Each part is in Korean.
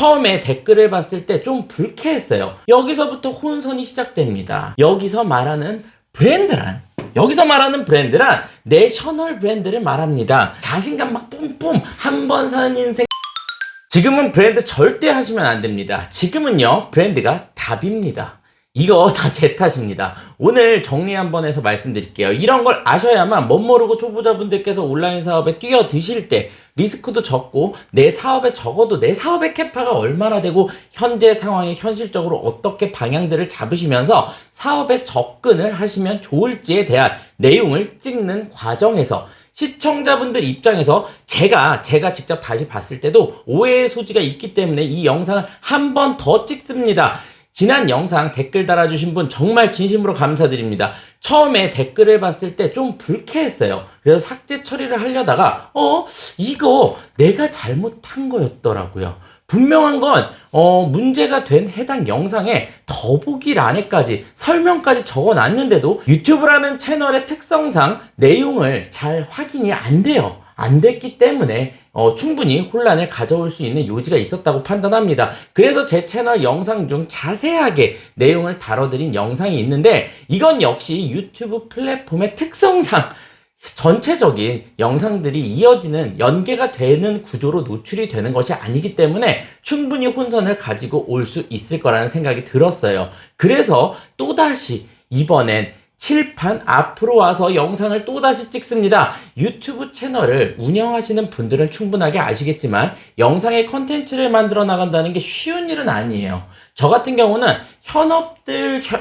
처음에 댓글을 봤을 때 좀 불쾌했어요. 여기서부터 혼선이 시작됩니다. 여기서 말하는 브랜드란 내셔널 브랜드를 말합니다. 자신감 막 뿜뿜 한 번 사는 인생. 지금은 브랜드 절대 하시면 안 됩니다. 지금은요 브랜드가 답입니다. 이거 다 제 탓입니다. 오늘 정리 한번 해서 말씀드릴게요. 이런 걸 아셔야만 멋모르고 초보자분들께서 온라인 사업에 뛰어드실 때 리스크도 적고 내 사업에 적어도 내 사업의 캐파가 얼마나 되고 현재 상황에 현실적으로 어떻게 방향들을 잡으시면서 사업에 접근을 하시면 좋을지에 대한 내용을 찍는 과정에서 시청자분들 입장에서 제가 직접 다시 봤을 때도 오해의 소지가 있기 때문에 이 영상을 한 번 더 찍습니다. 지난 영상 댓글 달아주신 분 정말 진심으로 감사드립니다. 처음에 댓글을 봤을 때 좀 불쾌했어요. 그래서 삭제 처리를 하려다가 이거 내가 잘못한 거였더라고요. 분명한 건 문제가 된 해당 영상에 더보기란에까지 설명까지 적어놨는데도 유튜브라는 채널의 특성상 내용을 잘 확인이 안 돼요. 안 됐기 때문에 충분히 혼란을 가져올 수 있는 요지가 있었다고 판단합니다. 그래서 제 채널 영상 중 자세하게 내용을 다뤄드린 영상이 있는데 이건 역시 유튜브 플랫폼의 특성상 전체적인 영상들이 이어지는 연계가 되는 구조로 노출이 되는 것이 아니기 때문에 충분히 혼선을 가지고 올 수 있을 거라는 생각이 들었어요. 그래서 또다시 이번엔 칠판 앞으로 와서 영상을 또다시 찍습니다. 유튜브 채널을 운영하시는 분들은 충분하게 아시겠지만 영상의 컨텐츠를 만들어 나간다는 게 쉬운 일은 아니에요. 저 같은 경우는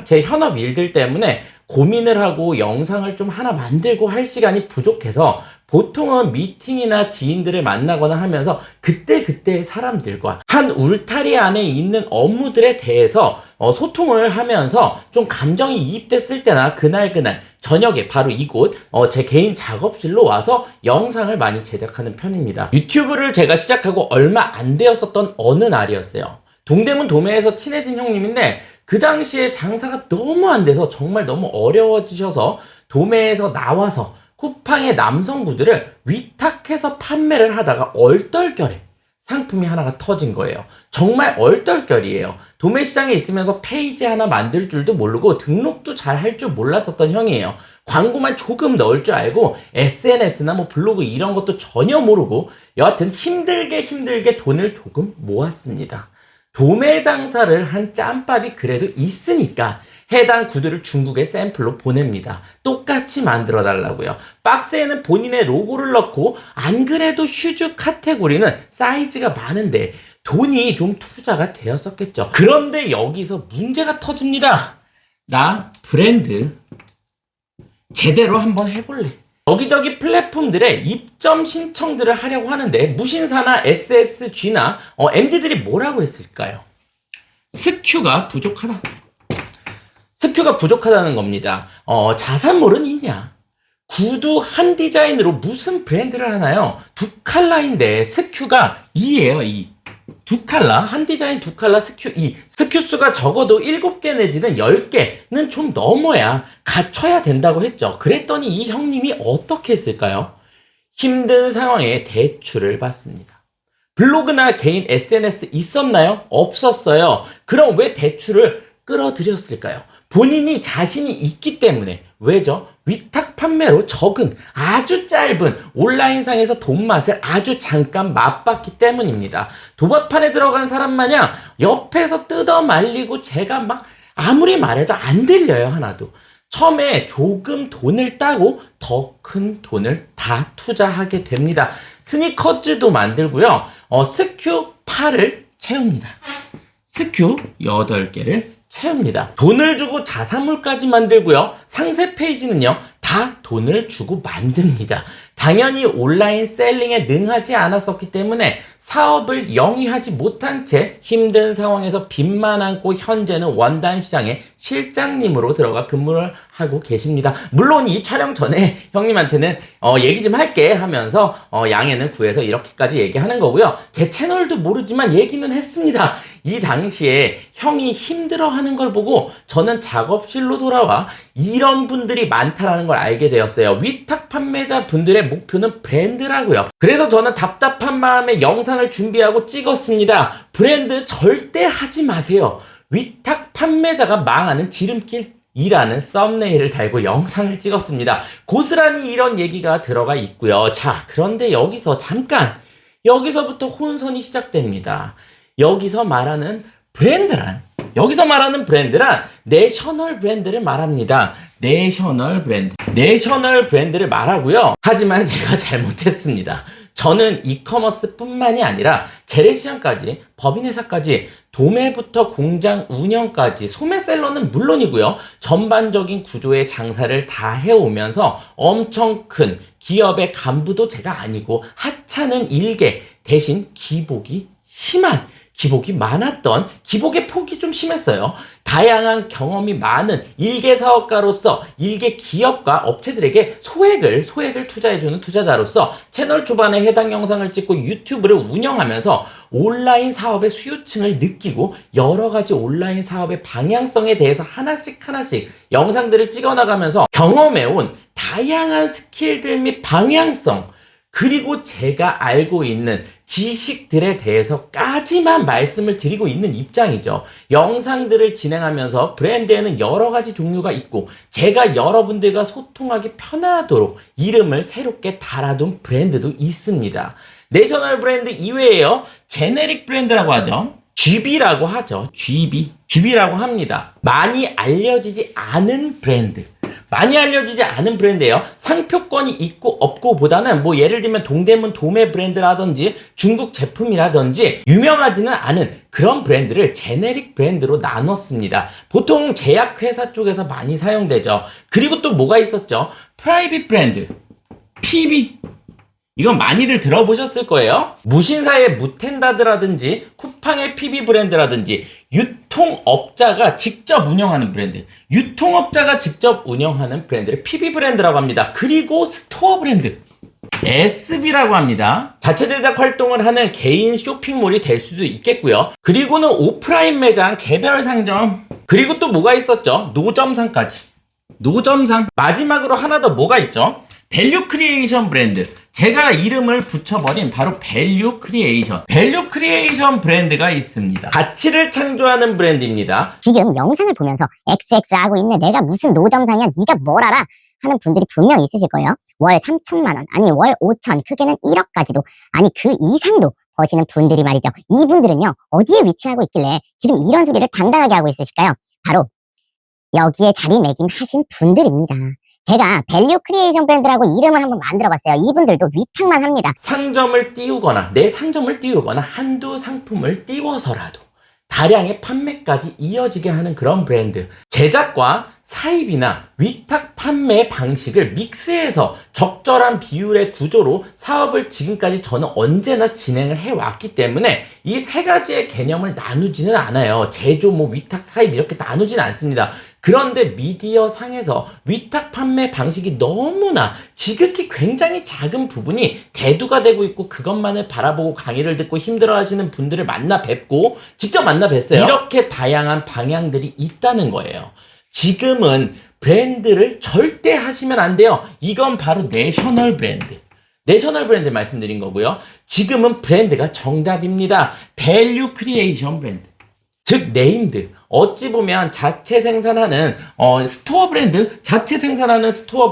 제 현업 일들 때문에 고민을 하고 영상을 좀 하나 만들고 할 시간이 부족해서 보통은 미팅이나 지인들을 만나거나 하면서 그때 사람들과 한 울타리 안에 있는 업무들에 대해서 소통을 하면서 좀 감정이 이입됐을 때나 그날 저녁에 바로 이곳 제 개인 작업실로 와서 영상을 많이 제작하는 편입니다. 유튜브를 제가 시작하고 얼마 안 되었었던 어느 날이었어요. 동대문 도매에서 친해진 형님인데 그 당시에 장사가 너무 안 돼서 정말 너무 어려워지셔서 도매에서 나와서 쿠팡의 남성 구두를 위탁해서 판매를 하다가 얼떨결에 상품이 하나가 터진 거예요. 정말 얼떨결이에요. 도매 시장에 있으면서 페이지 하나 만들 줄도 모르고 등록도 잘 할 줄 몰랐었던 형이에요. 광고만 조금 넣을 줄 알고 SNS나 블로그 이런 것도 전혀 모르고 여하튼 힘들게 돈을 조금 모았습니다. 도매 장사를 한 짬밥이 그래도 있으니까 해당 구두를 중국에 샘플로 보냅니다. 똑같이 만들어 달라고요. 박스에는 본인의 로고를 넣고 안 그래도 슈즈 카테고리는 사이즈가 많은데 돈이 좀 투자가 되었었겠죠. 그런데 여기서 문제가 터집니다. 나 브랜드 제대로 한번 해볼래. 여기저기 플랫폼들에 입점 신청들을 하려고 하는데 무신사나 SSG나 MD들이 뭐라고 했을까요? 스큐가 부족하다는 겁니다. 자산몰은 있냐? 구두 한 디자인으로 무슨 브랜드를 하나요? 두 컬러인데 스큐가 2예요. 2. 두 컬러, 한 디자인 두 컬러 스큐 2. 스큐 수가 적어도 7개 내지는 10개는 좀 넘어야 갖춰야 된다고 했죠. 그랬더니 이 형님이 어떻게 했을까요? 힘든 상황에 대출을 받습니다. 블로그나 개인 SNS 있었나요? 없었어요. 그럼 왜 대출을 끌어들였을까요? 본인이 자신이 있기 때문에. 왜죠? 위탁 판매로 적은 아주 짧은 온라인상에서 돈맛을 아주 잠깐 맛봤기 때문입니다. 도박판에 들어간 사람 마냥 옆에서 뜯어 말리고 제가 막 아무리 말해도 안 들려요. 하나도. 처음에 조금 돈을 따고 더 큰 돈을 다 투자하게 됩니다. 스니커즈도 만들고요. 스큐 8을 채웁니다. 스큐 8개를 채웁니다. 돈을 주고 자산물까지 만들고요. 상세 페이지는요, 다 돈을 주고 만듭니다. 당연히 온라인 셀링에 능하지 않았었기 때문에 사업을 영위하지 못한 채 힘든 상황에서 빚만 안고 현재는 원단 시장에 실장님으로 들어가 근무를 하고 계십니다. 물론 이 촬영 전에 형님한테는 얘기 좀 할게 하면서 양해는 구해서 이렇게까지 얘기하는 거고요. 제 채널도 모르지만 얘기는 했습니다. 이 당시에 형이 힘들어하는 걸 보고 저는 작업실로 돌아와 이런 분들이 많다라는 걸 알게 되었어요. 위탁 판매자 분들의 목표는 브랜드라고요. 그래서 저는 답답한 마음에 영상을 준비하고 찍었습니다. 브랜드 절대 하지 마세요. 위탁 판매자가 망하는 지름길 이라는 썸네일을 달고 영상을 찍었습니다. 고스란히 이런 얘기가 들어가 있고요. 자, 그런데 여기서부터 혼선이 시작됩니다. 여기서 말하는 브랜드란 내셔널 브랜드를 말합니다. 내셔널 브랜드를 말하고요. 하지만 제가 잘못했습니다. 저는 이커머스 뿐만이 아니라 재래시장까지, 법인회사까지, 도매부터 공장 운영까지, 소매셀러는 물론이고요. 전반적인 구조의 장사를 다 해오면서 엄청 큰 기업의 간부도 제가 아니고 하찮은 일개, 대신 기복이 많았던, 기복의 폭이 좀 심했어요. 다양한 경험이 많은 일개 사업가로서 일개 기업과 업체들에게 소액을 투자해주는 투자자로서 채널 초반에 해당 영상을 찍고 유튜브를 운영하면서 온라인 사업의 수요층을 느끼고 여러 가지 온라인 사업의 방향성에 대해서 하나씩 영상들을 찍어나가면서 경험해온 다양한 스킬들 및 방향성, 그리고 제가 알고 있는 지식들에 대해서까지만 말씀을 드리고 있는 입장이죠. 영상들을 진행하면서 브랜드에는 여러 가지 종류가 있고 제가 여러분들과 소통하기 편하도록 이름을 새롭게 달아둔 브랜드도 있습니다. 내셔널 브랜드 이외에요. 제네릭 브랜드라고 하죠. GB라고 하죠. GB라고 합니다. 많이 알려지지 않은 브랜드예요. 상표권이 있고 없고 보다는 뭐 예를 들면 동대문 도매 브랜드라든지 중국 제품이라든지 유명하지는 않은 그런 브랜드를 제네릭 브랜드로 나눴습니다. 보통 제약회사 쪽에서 많이 사용되죠. 그리고 또 뭐가 있었죠? 프라이빗 브랜드, PB. 이건 많이들 들어보셨을 거예요. 무신사의 무텐다드라든지 쿠팡의 PB 브랜드라든지 유통업자가 직접 운영하는 브랜드를 PB 브랜드라고 합니다. 그리고 스토어 브랜드, SB라고 합니다. 자체 제작 활동을 하는 개인 쇼핑몰이 될 수도 있겠고요. 그리고는 오프라인 매장, 개별 상점, 그리고 또 뭐가 있었죠? 노점상. 마지막으로 하나 더 뭐가 있죠? 밸류 크리에이션 브랜드. 제가 이름을 붙여버린 바로 밸류 크리에이션 브랜드가 있습니다. 가치를 창조하는 브랜드입니다. 지금 영상을 보면서 XX 하고 있네, 내가 무슨 노점상이야, 네가 뭘 알아 하는 분들이 분명히 있으실 거예요. 월 3천만 원, 아니 월 5천, 크게는 1억까지도, 아니 그 이상도 버시는 분들이 말이죠. 이분들은요, 어디에 위치하고 있길래 지금 이런 소리를 당당하게 하고 있으실까요? 바로 여기에 자리매김하신 분들입니다. 제가 밸류 크리에이션 브랜드라고 이름을 한번 만들어봤어요. 이분들도 위탁만 합니다. 내 상점을 띄우거나 한두 상품을 띄워서라도 다량의 판매까지 이어지게 하는 그런 브랜드. 제작과 사입이나 위탁 판매 방식을 믹스해서 적절한 비율의 구조로 사업을 지금까지 저는 언제나 진행을 해왔기 때문에 이 세 가지의 개념을 나누지는 않아요. 제조, 위탁, 사입 이렇게 나누지는 않습니다. 그런데 미디어 상에서 위탁 판매 방식이 너무나 지극히 굉장히 작은 부분이 대두가 되고 있고 그것만을 바라보고 강의를 듣고 힘들어하시는 분들을 직접 만나 뵀어요. 이렇게 다양한 방향들이 있다는 거예요. 지금은 브랜드를 절대 하시면 안 돼요. 이건 바로 내셔널 브랜드 말씀드린 거고요. 지금은 브랜드가 정답입니다. 밸류 크리에이션 브랜드. 즉 네임드, 어찌 보면 자체 생산하는 스토어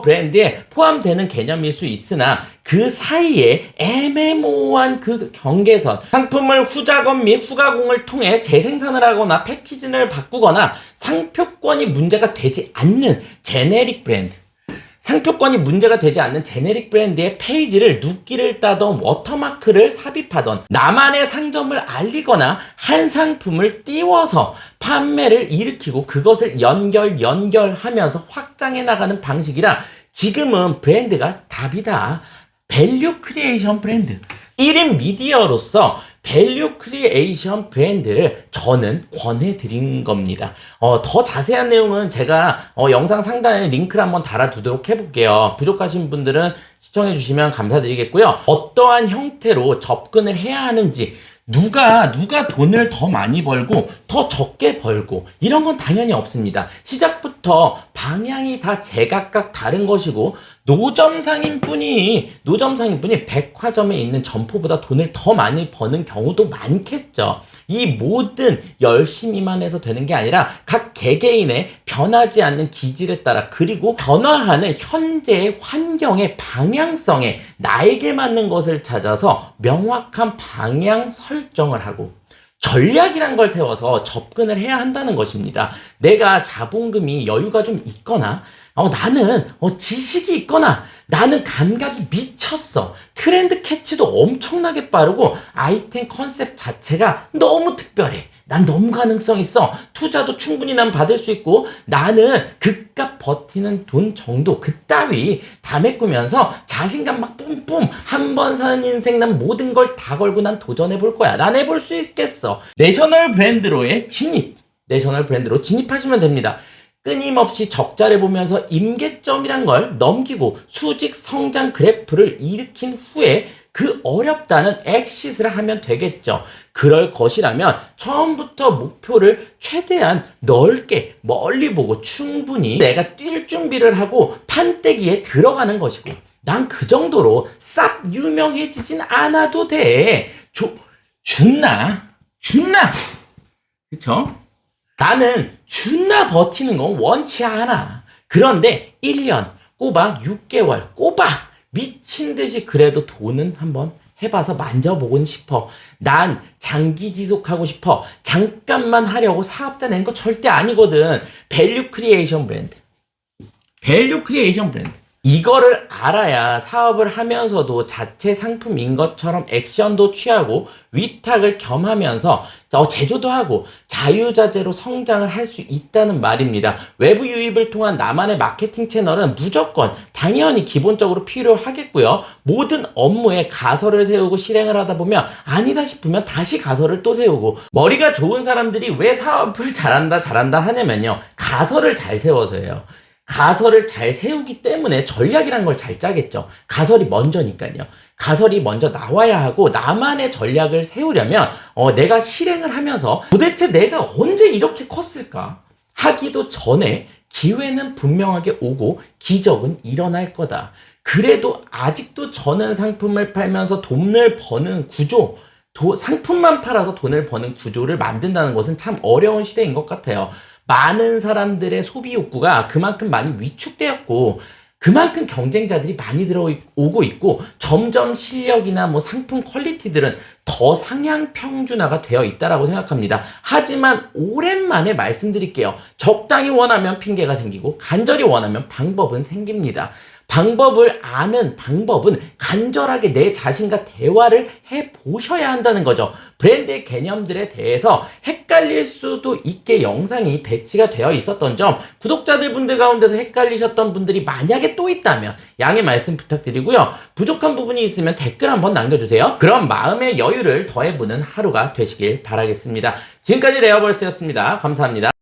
브랜드에 포함되는 개념일 수 있으나 그 사이에 애매모호한 그 경계선, 상품을 후작업 및 후가공을 통해 재생산을 하거나 패키징을 바꾸거나 상표권이 문제가 되지 않는 제네릭 브랜드의 페이지를 눕기를 따던 워터마크를 삽입하던, 나만의 상점을 알리거나 한 상품을 띄워서 판매를 일으키고 그것을 연결하면서 확장해 나가는 방식이라 지금은 브랜드가 답이다. 밸류 크리에이션 브랜드. 1인 미디어로서 밸류 크리에이션 브랜드를 저는 권해드린 겁니다. 더 자세한 내용은 제가 영상 상단에 링크를 한번 달아두도록 해볼게요. 부족하신 분들은 시청해주시면 감사드리겠고요. 어떠한 형태로 접근을 해야 하는지, 누가 돈을 더 많이 벌고 더 적게 벌고 이런 건 당연히 없습니다. 시작부터 방향이 다 제각각 다른 것이고 노점상인분이 백화점에 있는 점포보다 돈을 더 많이 버는 경우도 많겠죠. 이 모든 열심히만 해서 되는 게 아니라 각 개개인의 변하지 않는 기질에 따라 그리고 변화하는 현재의 환경의 방향성에 나에게 맞는 것을 찾아서 명확한 방향 설정을 하고 전략이란 걸 세워서 접근을 해야 한다는 것입니다. 내가 자본금이 여유가 좀 있거나 나는 지식이 있거나 나는 감각이 미쳤어. 트렌드 캐치도 엄청나게 빠르고 아이템 컨셉 자체가 너무 특별해. 난 너무 가능성 있어. 투자도 충분히 난 받을 수 있고 나는 그깟 버티는 돈 정도 그따위 다 메꾸면서 자신감 막 뿜뿜 한 번 사는 인생 난 모든 걸 다 걸고 난 도전해 볼 거야. 난 해볼 수 있겠어. 내셔널 브랜드로 진입하시면 됩니다. 끊임없이 적자를 보면서 임계점이란 걸 넘기고 수직 성장 그래프를 일으킨 후에 그 어렵다는 엑시스를 하면 되겠죠. 그럴 것이라면 처음부터 목표를 최대한 넓게 멀리 보고 충분히 내가 뛸 준비를 하고 판때기에 들어가는 것이고 난 그 정도로 싹 유명해지진 않아도 돼. 준나 그쵸? 나는 준나 버티는 건 원치 않아. 그런데 1년, 꼬박 6개월, 꼬박 미친 듯이 그래도 돈은 한번 해봐서 만져보고 싶어. 난 장기 지속하고 싶어. 잠깐만 하려고 사업자 낸 거 절대 아니거든. 밸류 크리에이션 브랜드. 이거를 알아야 사업을 하면서도 자체 상품인 것처럼 액션도 취하고 위탁을 겸하면서 제조도 하고 자유자재로 성장을 할 수 있다는 말입니다. 외부 유입을 통한 나만의 마케팅 채널은 무조건 당연히 기본적으로 필요하겠고요. 모든 업무에 가설을 세우고 실행을 하다 보면 아니다 싶으면 다시 가설을 또 세우고 머리가 좋은 사람들이 왜 사업을 잘한다 하냐면요. 가설을 잘 세워서예요. 가설을 잘 세우기 때문에 전략이란 걸 잘 짜겠죠. 가설이 먼저니까요. 가설이 먼저 나와야 하고 나만의 전략을 세우려면 내가 실행을 하면서 도대체 내가 언제 이렇게 컸을까 하기도 전에 기회는 분명하게 오고 기적은 일어날 거다. 그래도 아직도 저는 상품을 팔면서 돈을 버는 구조, 상품만 팔아서 돈을 버는 구조를 만든다는 것은 참 어려운 시대인 것 같아요. 많은 사람들의 소비 욕구가 그만큼 많이 위축되었고 그만큼 경쟁자들이 많이 들어오고 있고 점점 실력이나 상품 퀄리티들은 더 상향 평준화가 되어 있다라고 생각합니다. 하지만 오랜만에 말씀드릴게요. 적당히 원하면 핑계가 생기고 간절히 원하면 방법은 생깁니다. 방법을 아는 방법은 간절하게 내 자신과 대화를 해보셔야 한다는 거죠. 브랜드의 개념들에 대해서 헷갈릴 수도 있게 영상이 배치가 되어 있었던 점, 구독자들 분들 가운데서 헷갈리셨던 분들이 만약에 또 있다면 양해 말씀 부탁드리고요. 부족한 부분이 있으면 댓글 한번 남겨주세요. 그럼 마음의 여유를 더해보는 하루가 되시길 바라겠습니다. 지금까지 레어벌스였습니다. 감사합니다.